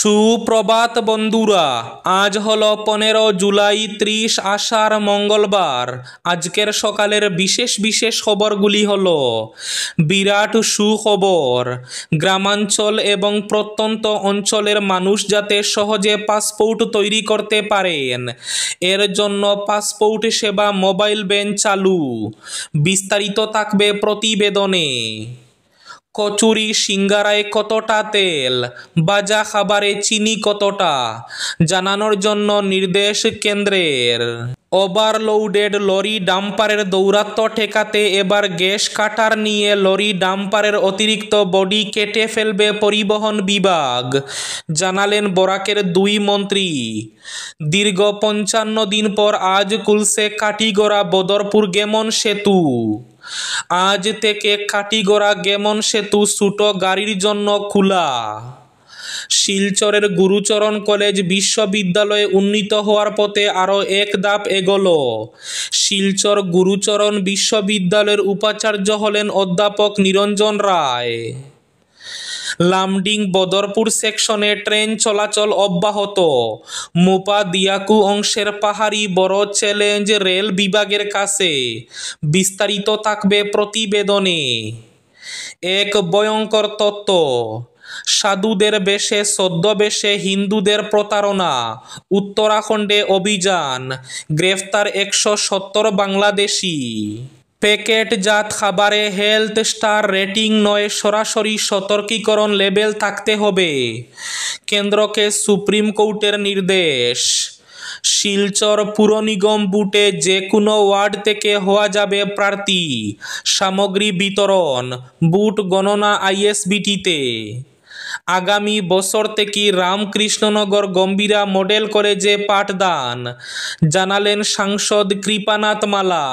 সুপ্রভাত বন্ধুরা, আজ হলো 15 জুলাই 30 আষাঢ় মঙ্গলবার। আজকের সকালের বিশেষ বিশেষ খবরগুলি হলো: বিরাট সুখবর, গ্রামাঞ্চল এবং প্রত্যন্ত অঞ্চলের মানুষ যাতে সহজে পাসপোর্ট তৈরি করতে পারেন, এর জন্য পাসপোর্ট সেবা মোবাইল ভ্যান চালু। বিস্তারিত থাকবে প্রতিবেদনে। কচুরি সিঙ্গারায় কতটা তেল, ভাজা খাবারে চিনি কতটা, জানানোর জন্য নির্দেশ কেন্দ্রের। ওভারলোডেড লরি ডাম্পারের দৌরাত্ম্য ঠেকাতে এবার গ্যাস কাটার নিয়ে লরি ডাম্পারের অতিরিক্ত বডি কেটে ফেলবে পরিবহন বিভাগ, জানালেন বরাকের 2 মন্ত্রী। দীর্ঘ 55 দিন পর আজ খুলছে কাটিগড়া বদরপুর গেমন সেতু। আজ থেকে কাটিগড়া গেমন সেতু ছোট গাড়ির জন্য খোলা। শিলচরের গুরুচরণ কলেজ বিশ্ববিদ্যালয়ে উন্নীত হওয়ার পথে আরও এক ধাপ এগোলো। শিলচর গুরুচরণ বিশ্ববিদ্যালয়ের উপাচার্য হলেন অধ্যাপক নিরঞ্জন রায়। লামডিং বদরপুর সেকশনে ট্রেন চলাচল অব্যাহত। মোপা দিয়াকু অংশের পাহাড়ি বড় চ্যালেঞ্জ রেল বিভাগের কাছে। বিস্তারিত থাকবে প্রতিবেদনে। এক ভয়ঙ্কর তথ্য, সাধুদের বেশে ছদ্মবেশে হিন্দুদের প্রতারণা। উত্তরাখণ্ডে অভিযান, গ্রেফতার 170 বাংলাদেশি। প্যাকেটজাত খাবারে হেলথ স্টার রেটিং নয়, সরাসরি সতর্কীকরণ লেবেল থাকতে হবে। কেন্দ্রকে সুপ্রিম কোর্টের নির্দেশ। শিলচর পুর নিগম বুটে যে কোনো ওয়ার্ড থেকে হওয়া যাবে প্রার্থী। সামগ্রী বিতরণ, বুট গণনা আইএসবিটিতে। আগামী বছর থেকে রামকৃষ্ণনগর গম্ভীরা মডেল কলেজে পাঠদান, জানালেন সাংসদ কৃপানাথ মালা।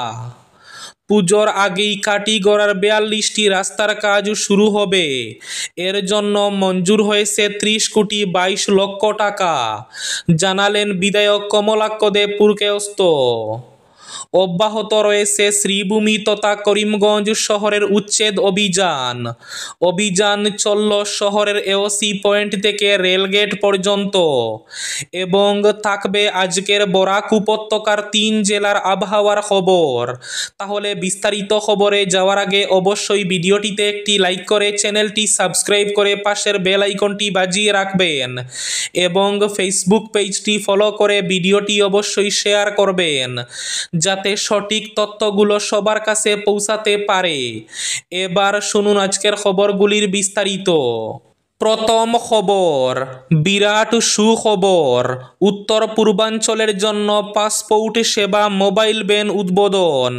পুজোর আগেই কাটিগড়ার 42টি রাস্তার কাজ শুরু হবে। এর জন্য মঞ্জুর হয়েছে 30 কোটি 22 লক্ষ টাকা, জানালেন বিধায়ক কমলাক্ষ দেব পুরকায়স্থ। অব্যাহত রয়েছে শ্রীভূমি তথা করিমগঞ্জ শহরের উচ্ছেদ অভিযান। অভিযান চলল শহরের এওসি পয়েন্ট থেকে রেলগেট পর্যন্ত এবং থাকবে আজকের বরাক উপত্যকার 3 জেলার আবহাওয়ার খবর। তাহলে বিস্তারিত খবরে যাওয়ার আগে অবশ্যই ভিডিওটিতে একটি লাইক করে চ্যানেলটি সাবস্ক্রাইব করে পাশের বেল আইকনটি বাজিয়ে রাখবেন এবং ফেসবুক পেজটি ফলো করে ভিডিওটি অবশ্যই শেয়ার করবেন যাতে সঠিক তথ্যগুলো সবার কাছে পৌঁছাতে পারে। এবার শুনুন আজকের খবরগুলির বিস্তারিত। প্রথম খবর, বিরাট সুখবর, উত্তর পূর্বাঞ্চলের জন্য পাসপোর্ট সেবা মোবাইল ভ্যান উদ্বোধন।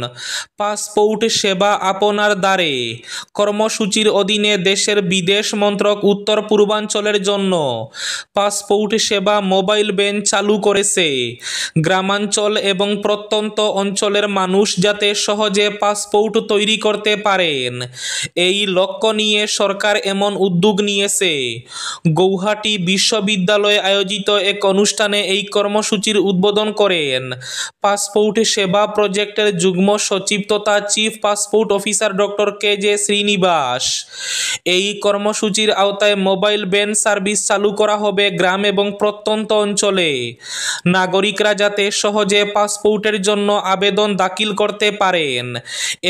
পাসপোর্ট সেবা আপনার দ্বারে কর্মসূচির অধীনে দেশের বিদেশ মন্ত্রক উত্তর পূর্বাঞ্চলের জন্য পাসপোর্ট সেবা মোবাইল ভ্যান চালু করেছে। গ্রামাঞ্চল এবং প্রত্যন্ত অঞ্চলের মানুষ যাতে সহজে পাসপোর্ট তৈরি করতে পারেন, এই লক্ষ্য নিয়ে সরকার এমন উদ্যোগ নিয়েছে। গৌহাটি বিশ্ববিদ্যালয়ে আয়োজিত এক অনুষ্ঠানে এই কর্মসূচির উদ্বোধন করেন পাসপোর্ট সেবা প্রজেক্টের যুগ্ম সচিব তথা chief passport officer doctor K J. Srinivas. এই কর্মসূচির আওতায় মোবাইল ভ্যান সার্ভিস চালু করা হবে গ্রাম এবং প্রত্যন্ত অঞ্চলে। নাগরিকরা যাতে সহজে পাসপোর্টের জন্য আবেদন দাখিল করতে পারেন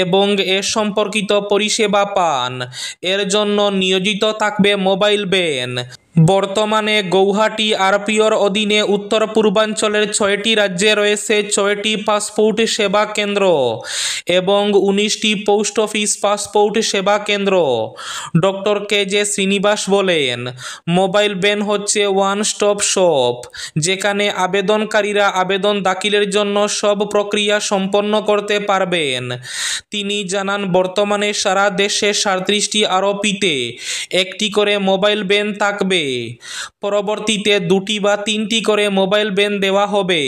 এবং এ সম্পর্কিত পরিষেবা পান, এর জন্য নিয়োজিত থাকবে মোবাইল ভ্যান। বর্তমানে গৌহাটি আরপিওর অধীনে উত্তর পূর্বাঞ্চলের 6টি রাজ্যে রয়েছে 6টি পাসপোর্ট সেবা কেন্দ্র এবং 19টি পোস্ট অফিস পাসপোর্ট সেবা কেন্দ্র। Doctor K J. শ্রীনিবাস বলেন, মোবাইল ভ্যান হচ্ছে ওয়ান স্টপ শপ, যেখানে আবেদনকারীরা আবেদন দাখিলের জন্য সব প্রক্রিয়া সম্পন্ন করতে পারবেন। তিনি জানান, বর্তমানে সারা দেশে 37টি আরপিতে একটি করে মোবাইল ভ্যান থাকবে। পরবর্তীতে 2টি বা 3টি করে মোবাইল ভ্যান দেওয়া হবে।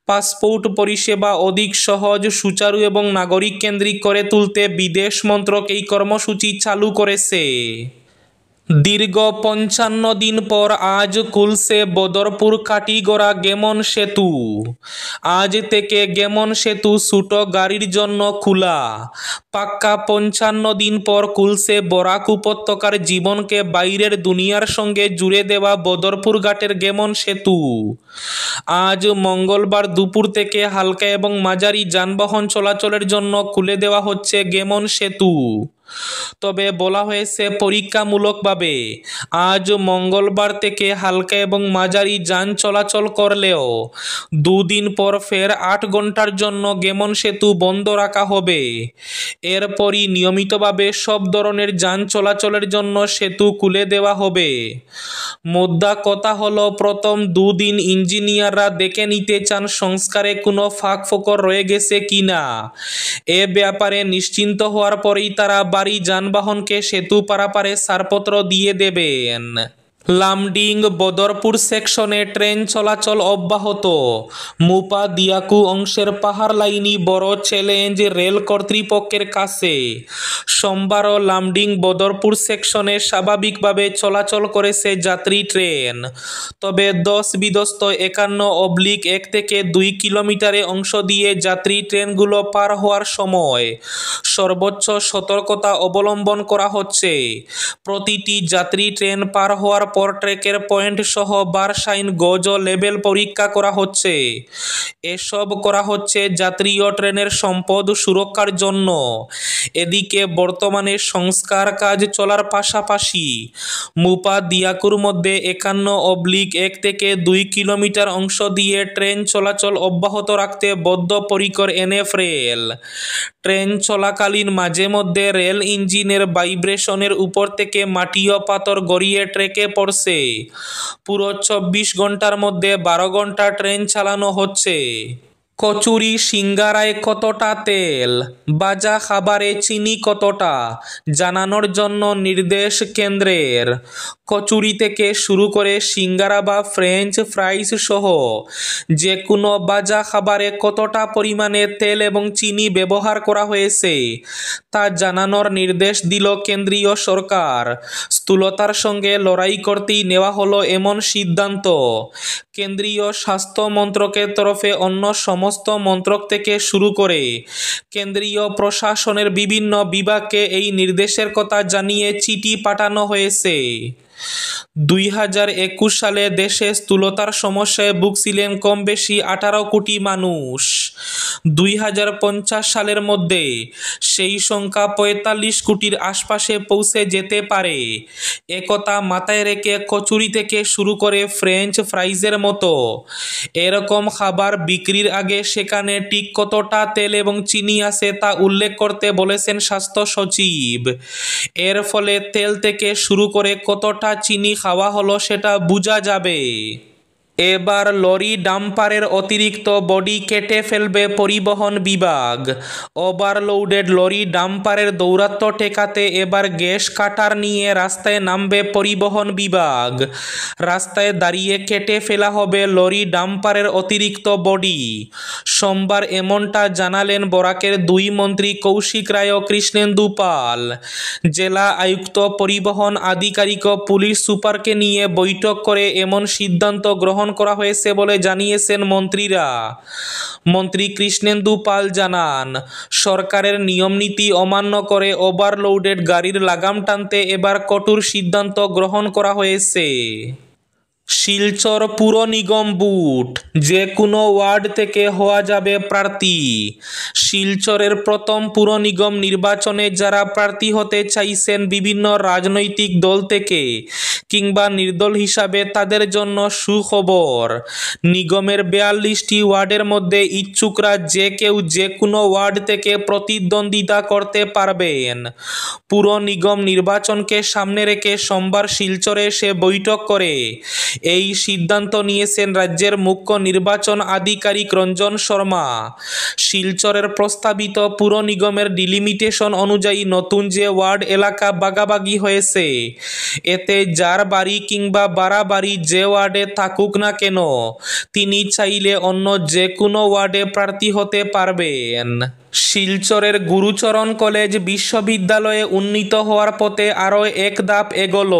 পাসপোর্ট পরিষেবা অধিক সহজ, সুচারু এবং নাগরিক কেন্দ্রিক করে তুলতে বিদেশ মন্ত্রক এই কর্মসূচি চালু করেছে। দীর্ঘ ৫৫ দিন পর আজ খুলছে বদরপুর কাটিগড়া গেমন সেতু। আজ থেকে গেমন সেতু ছোট গাড়ির জন্য খোলা। পাক্কা ৫৫ দিন পর খুলছে বরাক উপত্যকার জীবনকে বাইরের দুনিয়ার সঙ্গে জুড়ে দেওয়া বদরপুর ঘাটের গেমন সেতু। আজ মঙ্গলবার দুপুর থেকে হালকা এবং মাঝারি যানবাহন চলাচলের জন্য খুলে দেওয়া হচ্ছে গেমন সেতু। তবে বলা হয়েছে পরীক্ষামূলকভাবে আজ মঙ্গলবার থেকে হালকা এবং মাঝারি যান চলাচল করলেও দুদিন পর ফের ৮ ঘন্টার জন্য গেমন সেতু বন্ধ রাখা হবে। এরপরই নিয়মিতভাবে সব ধরনের যান চলাচলের জন্য সেতু খুলে দেওয়া হবে। মোদ্দা কথা হলো, প্রথম দুদিন ইঞ্জিনিয়াররা দেখে নিতে চান সংস্কারে কোনো ফাঁক ফোকর রয়ে গেছে কিনা। এ ব্যাপারে নিশ্চিন্ত হওয়ার পরেই তারা ভারী যানবাহনকে সেতু পারাপারে ছাড়পত্র দিয়ে দেবেন। লামডিং বদরপুর সেকশনে ট্রেন চলাচল অব্যাহত। মুপা দিয়াকু অংশের পাহাড় লাইনই বড় চ্যালেঞ্জ রেল কর্তৃপক্ষের কাছে। সোমবারও লামডিং বদরপুর সেকশনে স্বাভাবিকভাবে চলাচল করেছে যাত্রী ট্রেন। তবে 10-51/1 থেকে 2 কিলোমিটারে অংশ দিয়ে যাত্রী ট্রেনগুলো পার হওয়ার সময় সর্বোচ্চ সতর্কতা অবলম্বন করা হচ্ছে। প্রতিটি যাত্রী ট্রেন পার হওয়ার পর ট্র্যাকের পয়েন্ট সহ বার সাইন গজ লেভেল পরীক্ষা করা হচ্ছে। এসব করা হচ্ছে যাত্রী ও ট্রেনের সম্পদ সুরক্ষার জন্য। এদিকে বর্তমানে সংস্কার কাজ চলার পাশাপাশি মুপা দিয়াকুর মধ্যে 51/1 থেকে 2 কিলোমিটার অংশ দিয়ে ট্রেন চলাচল অব্যাহত রাখতে বদ্ধপরিকর এনএফ রেল। ট্রেন চলাকালীন মাঝে মধ্যে রেল ইঞ্জিনের ভাইব্রেশনের উপর থেকে মাটি ও পাথর গড়িয়ে ট্র্যাকে পড়ছে। পুরো 24 ঘন্টার মধ্যে 12 ঘন্টা ট্রেন চালানো হচ্ছে। কচুরি সিঙ্গারায় কতটা তেল, ভাজা খাবারে চিনি কতটা জানানোর জন্য নির্দেশ কেন্দ্রের। কচুরি থেকে শুরু করে সিঙ্গারা বা ফ্রেঞ্চ ফ্রাইস সহ যে কোনো ভাজা খাবারে কতটা পরিমাণে তেল এবং চিনি ব্যবহার করা হয়েছে তা জানানোর নির্দেশ দিল কেন্দ্রীয় সরকার। স্থূলতার সঙ্গে লড়াই করতেই নেওয়া হলো এমন সিদ্ধান্ত। কেন্দ্রীয় স্বাস্থ্য মন্ত্রকের তরফে অন্য সমস্ত মন্ত্রক থেকে শুরু করে কেন্দ্রীয় প্রশাসনের বিভিন্ন বিভাগকে এই নির্দেশের কথা জানিয়ে চিঠি পাঠানো হয়েছে। 2021 সালে দেশে স্থূলতার সমস্যায় ভুগছিলেন কম বেশি 18 কোটি মানুষ। 2050 সালের মধ্যে সেই সংখ্যা 45 কোটির আশপাশে পৌঁছে যেতে পারে। একথা মাথায় রেখে কচুরি থেকে শুরু করে ফ্রেঞ্চ ফ্রাইজের মতো এরকম খাবার বিক্রির আগে সেখানে ঠিক কতটা তেল এবং চিনি আছে তা উল্লেখ করতে বলেছেন স্বাস্থ্য সচিব। এর ফলে তেল থেকে শুরু করে কতটা চিনি খাওয়া হলো সেটা বোঝা যাবে। এবার লরি ডাম্পারের অতিরিক্ত বডি কেটে ফেলবে পরিবহন বিভাগ। ওভারলোডেড লরি ডাম্পারের দৌরাত্ম্য ঠেকাতে এবার গ্যাস কাটার নিয়ে রাস্তায় নামবে পরিবহন বিভাগ। রাস্তায় দাঁড়িয়ে কেটে ফেলা হবে লরি ডাম্পারের অতিরিক্ত বডি। সোমবার এমনটা জানালেন বরাকের 2 মন্ত্রী কৌশিক রায় ও কৃষ্ণেন্দু পাল। জেলা আয়ুক্ত, পরিবহন আধিকারিক ও পুলিশ সুপারকে নিয়ে বৈঠক করে এমন সিদ্ধান্ত গ্রহণ করা হয়েছে বলে জানিয়েছেন মন্ত্রীরা। মন্ত্রী কৃষ্ণেন্দু পাল জানান, সরকারের নিয়মনীতি অমান্য করে ওভারলোডেড গাড়ির লাগাম টানতে এবার কঠোর সিদ্ধান্ত গ্রহণ করা হয়েছে। শিলচর পুর নিগম বুট, যে কোনো ওয়ার্ড থেকে হওয়া যাবে প্রার্থী। শিলচরের প্রথম পুর নিগম নির্বাচনে যারা প্রার্থী হতে চাইছেন বিভিন্ন রাজনৈতিক দল থেকে কিংবা নির্দল হিসাবে, তাদের জন্য সুখবর। নিগমের 42টি ওয়ার্ডের মধ্যে ইচ্ছুকরা যে কেউ যে কোনো ওয়ার্ড থেকে প্রতিদ্বন্দ্বিতা করতে পারবেন। পুর নিগম নির্বাচনকে সামনে রেখে সোমবার শিলচরে এসে বৈঠক করে এই সিদ্ধান্ত নিয়েছেন রাজ্যের মুখ্য নির্বাচন আধিকারিক রঞ্জন শর্মা। শিলচরের প্রস্তাবিত পুর নিগমের ডিলিমিটেশন অনুযায়ী নতুন যে ওয়ার্ড এলাকা ভাগাভাগি হয়েছে, এতে যার বাড়ি কিংবা বাড়াবাড়ি যে ওয়ার্ডে থাকুক না কেন, তিনি চাইলে অন্য যে কোনো ওয়ার্ডে প্রার্থী হতে পারবেন। শিলচরের গুরুচরণ কলেজ বিশ্ববিদ্যালয়ে উন্নীত হওয়ার পথে আরও এক ধাপ এগোল।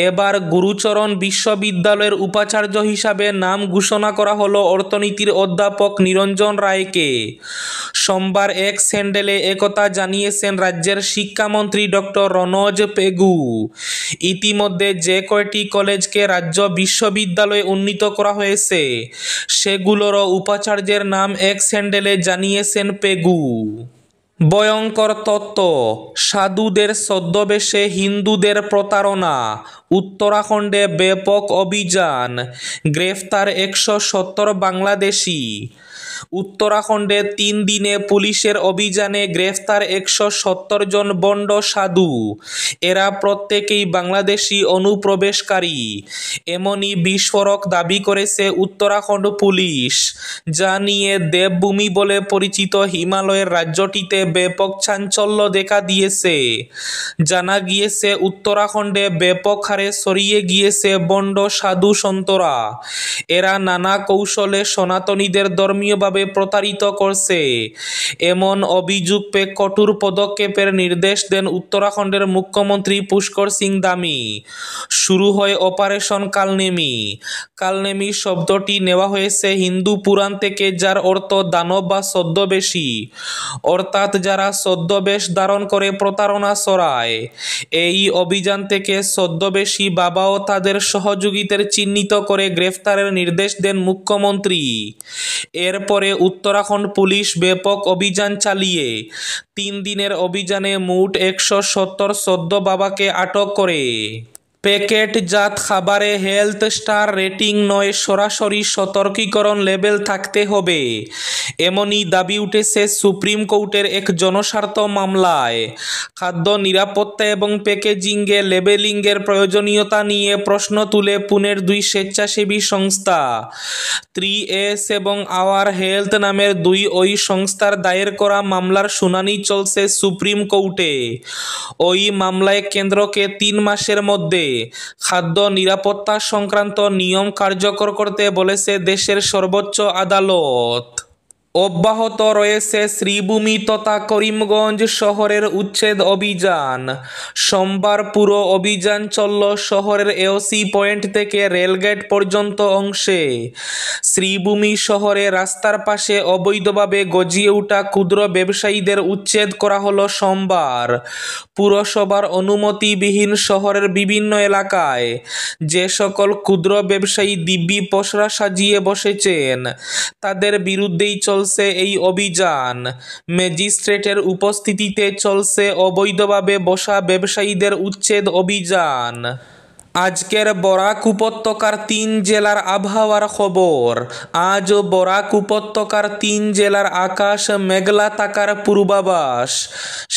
এবার গুরুচরণ বিশ্ববিদ্যালয়ের উপাচার্য হিসাবে নাম ঘোষণা করা হলো অর্থনীতির অধ্যাপক নিরঞ্জন রায়কে। সোমবার এক স্যান্ডেলে একথা জানিয়েছেন রাজ্যের শিক্ষামন্ত্রী ডক্টর রনোজ পেগু। ইতিমধ্যে যে কয়টি কলেজকে রাজ্য বিশ্ববিদ্যালয়ে উন্নীত করা হয়েছে সেগুলোরও উপাচার্যের নাম এক স্যান্ডেলে জানিয়েছেন পেগু। ভয়ঙ্কর তত্ত্ব, সাধুদের ছদ্মবেশে হিন্দুদের প্রতারণা, উত্তরাখণ্ডে ব্যাপক অভিযান, গ্রেফতার 170 বাংলাদেশি। উত্তরাখণ্ডে 3 দিনে পুলিশের অভিযানে গ্রেফতার 170 জন বন্ড সাধু। এরা প্রত্যেকেই বাংলাদেশি অনুপ্রবেশকারী। এমনই বিস্ফোরক দাবি করেছে উত্তরাখণ্ড পুলিশ, যা নিয়ে দেবভূমি বলে পরিচিত হিমালয়ের রাজ্যটিতে ব্যাপক চাঞ্চল্য দেখা দিয়েছে। জানা গিয়েছে উত্তরাখণ্ডে ব্যাপক হারে ছড়িয়ে গিয়েছে বন্ড সাধু সন্তরা। এরা নানা কৌশলে সনাতনীদের ধর্মীয়ভাবে প্রতারিত করছে। এমন অভিযোগ পেয়ে কঠোর পদক্ষেপের নির্দেশ দেন উত্তরাখণ্ডের মুখ্যমন্ত্রী পুষ্কর সিং ধামি। শুরু হয় অপারেশন কালনেমি। কালনেমি শব্দটি নেওয়া হয়েছে হিন্দু পুরাণ থেকে, যার অর্থ দানব বা ছদ্মবেশী, অর্থাৎ যারা ছদ্মবেশ ধারণ করে প্রতারণা ছড়ায়। এই অভিযান থেকে ছদ্মবেশী বাবা ও তাদের সহযোগীদের চিহ্নিত করে গ্রেফতারের নির্দেশ দেন মুখ্যমন্ত্রী। এরপরে উত্তরাখণ্ড পুলিশ ব্যাপক অভিযান চালিয়ে 3 দিনের অভিযানে মোট 170 ছদ্ম বাবাকে আটক করে। প্যাকেটজাত খাবারে হেলথ স্টার রেটিং নয়, সরাসরি সতর্কীকরণ লেবেল থাকতে হবে, এমনই দাবি উঠেছে সুপ্রিম কোর্টের এক জনস্বার্থ মামলায়। খাদ্য নিরাপত্তা এবং প্যাকেজিংয়ে লেবেলিংয়ের প্রয়োজনীয়তা নিয়ে প্রশ্ন তুলে পুনের 2 স্বেচ্ছাসেবী সংস্থা 3S এবং আওয়ার হেলথ নামের 2 ওই সংস্থার দায়ের করা মামলার শুনানি চলছে সুপ্রিম কোর্টে। ওই মামলায় কেন্দ্রকে 3 মাসের মধ্যে খাদ্য নিরাপত্তা সংক্রান্ত নিয়ম কার্যকর করতে বলেছে দেশের সর্বোচ্চ আদালত। অব্যাহত রয়েছে শ্রীভূমি তথা করিমগঞ্জ শহরের উচ্ছেদ অভিযান। সোমবার পুরো অভিযান চলল শহরের এওসি পয়েন্ট থেকে রেলগেট পর্যন্ত অংশে। শ্রীভূমি শহরে রাস্তার পাশে অবৈধভাবে গজিয়ে ওঠা ক্ষুদ্র ব্যবসায়ীদের উচ্ছেদ করা হলো সোমবার। পুরসভার অনুমতিবিহীন শহরের বিভিন্ন এলাকায় যে সকল ক্ষুদ্র ব্যবসায়ী দিব্যি পসরা সাজিয়ে বসেছেন তাদের বিরুদ্ধেই চলছে এই অভিযান। ম্যাজিস্ট্রেটের উপস্থিতিতে চলছে অবৈধভাবে বসা ব্যবসায়ীদের উচ্ছেদ অভিযান। আজকের বরাক উপত্যকার 3 জেলার আবহাওয়ার খবর। আজ বরাক উপত্যকার 3 জেলার আকাশ মেঘলা থাকার পূর্বাভাস।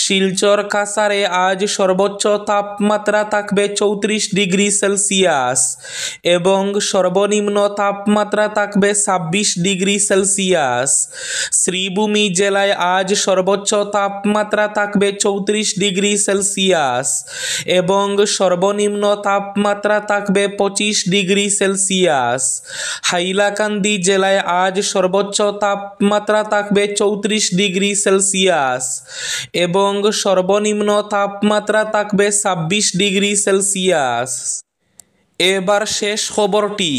শিলচর কাছাড়ে আজ সর্বোচ্চ তাপমাত্রা থাকবে 34 ডিগ্রি সেলসিয়াস এবং সর্বনিম্ন তাপমাত্রা থাকবে 26 ডিগ্রি সেলসিয়াস। শ্রীভূমি জেলায় আজ সর্বোচ্চ তাপমাত্রা থাকবে 34 ডিগ্রি সেলসিয়াস এবং সর্বনিম্ন তাপমাত্রা থাকবে 25 ডিগ্রি সেলসিয়াস। হাইলাকান্দি জেলায় আজ সর্বোচ্চ তাপমাত্রা থাকবে 34 ডিগ্রি সেলসিয়াস এবং সর্বনিম্ন তাপমাত্রা থাকবে 26 ডিগ্রি সেলসিয়াস। এবার শেষ খবরটি।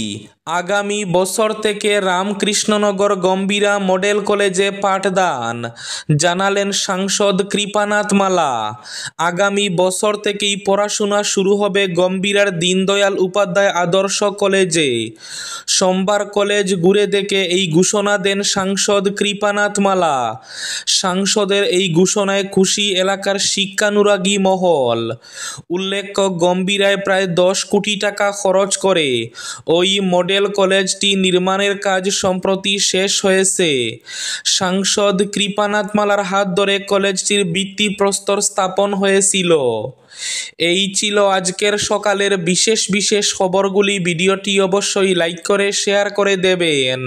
আগামী বছর থেকে রামকৃষ্ণনগর গম্ভীরা মডেল কলেজে পাঠদান, জানালেন সাংসদ কৃপানাথ মালা। আগামী বছর থেকেই পড়াশোনা শুরু হবে গম্ভীরার দীনদয়াল উপাধ্যায় আদর্শ কলেজে। সোমবার কলেজ ঘুরে দেখে এই ঘোষণা দেন সাংসদ কৃপানাথ মালা। সাংসদের এই ঘোষণায় খুশি এলাকার শিক্ষানুরাগী মহল। উল্লেখ্য, গম্ভীরায় প্রায় 10 কোটি টাকা খরচ করে ওই মডেল কলেজটি নির্মাণের কাজ সম্প্রতি শেষ হয়েছে। সাংসদ কৃপানাথ মালার হাত ধরে কলেজটির ভিত্তিপ্রস্তর স্থাপন হয়েছিল। এই ছিল আজকের সকালের বিশেষ খবরগুলি। ভিডিওটি অবশ্যই লাইক করে শেয়ার করে দেবেন।